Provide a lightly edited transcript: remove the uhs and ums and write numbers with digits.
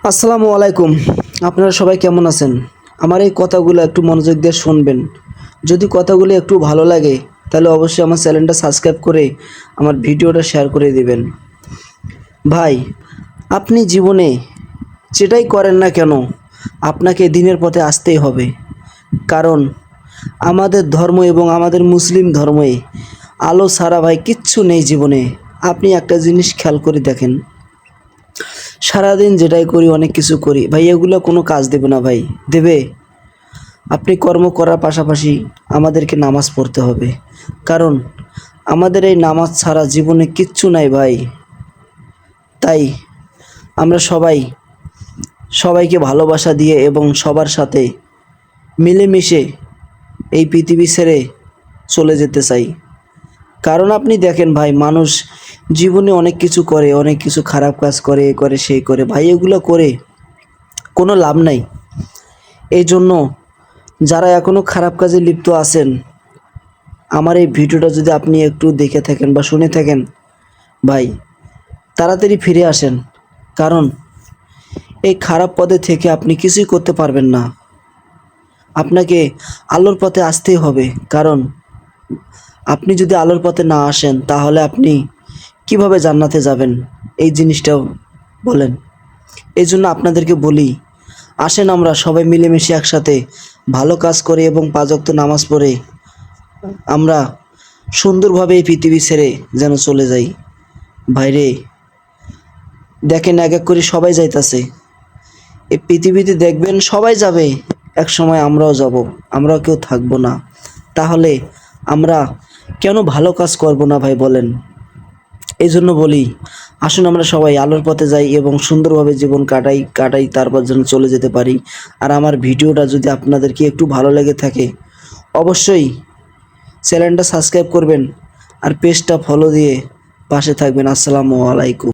আসসালামু আলাইকুম। আপনারা সবাই কেমন আছেন? আমার এই কথাগুলো একটু মনোযোগ দিয়ে শুনবেন। যদি কথাগুলো একটু ভালো লাগে তাহলে অবশ্যই আমার চ্যানেলটা সাবস্ক্রাইব করে আমার ভিডিওটা শেয়ার করে দিবেন। ভাই, আপনি জীবনে যেটাই করেন না কেন আপনাকে দিনের পথে আসতেই হবে। কারণ আমাদের ধর্ম এবং আমাদের মুসলিম ধর্মে আলো ছাড়া ভাই কিচ্ছু নেই জীবনে। আপনি একটা জিনিস খেয়াল করে দেখেন, সারাদিন যেটাই করি অনেক কিছু করি ভাই, এগুলো কোনো কাজ দেবে না ভাই। দেবে? আপনি কর্ম করার পাশাপাশি আমাদেরকে নামাজ পড়তে হবে। কারণ আমাদের এই নামাজ ছাড়া জীবনে কিচ্ছু নাই ভাই। তাই আমরা সবাইকে ভালোবাসা দিয়ে এবং সবার সাথে মিলেমিশে এই পৃথিবী ছেড়ে চলে যেতে চাই। কারণ আপনি দেখেন ভাই, মানুষ জীবনে অনেক কিছু করে, অনেক কিছু খারাপ কাজ করে, এ করে সেই করে ভাই, এগুলো করে কোনো লাভ নাই। এই জন্য যারা এখনও খারাপ কাজে লিপ্ত আছেন, আমার এই ভিডিওটা যদি আপনি একটু দেখে থাকেন বা শুনে থাকেন ভাই, তাড়াতাড়ি ফিরে আসেন। কারণ এই খারাপ পথে থেকে আপনি কিছুই করতে পারবেন না। আপনাকে আলোর পথে আসতেই হবে। কারণ আপনি যদি আলোর পথে না আসেন তাহলে আপনি কিভাবে জান্নাতে যাবেন? এই জিনিসটাও বলেন। এই জন্য আপনাদেরকে বলি, আসেন আমরা সবাই মিলেমিশে একসাথে ভালো কাজ করে এবং পাঁচ ওয়াক্ত নামাজ পড়ে আমরা সুন্দরভাবে এই পৃথিবী ছেড়ে যেন চলে যাই। ভাইরে, দেখেন এক এক করে সবাই যাইতাছে। এই পৃথিবীতে দেখবেন সবাই যাবে, এক সময় আমরাও যাব, আমরাও কেউ থাকবো না। তাহলে আমরা কেন ভালো কাজ করব না ভাই বলেন? এই জন্য বলি, আসুন আমরা সবাই আলোর পথে যাই এবং সুন্দরভাবে জীবন কাটাই তারপর যেন চলে যেতে পারি। আর আমার ভিডিওটা যদি আপনাদেরকে একটু ভালো লেগে থাকে অবশ্যই চ্যানেলটা সাবস্ক্রাইব করবেন আর পেজটা ফলো দিয়ে পাশে থাকবেন। আসসালামু আলাইকুম।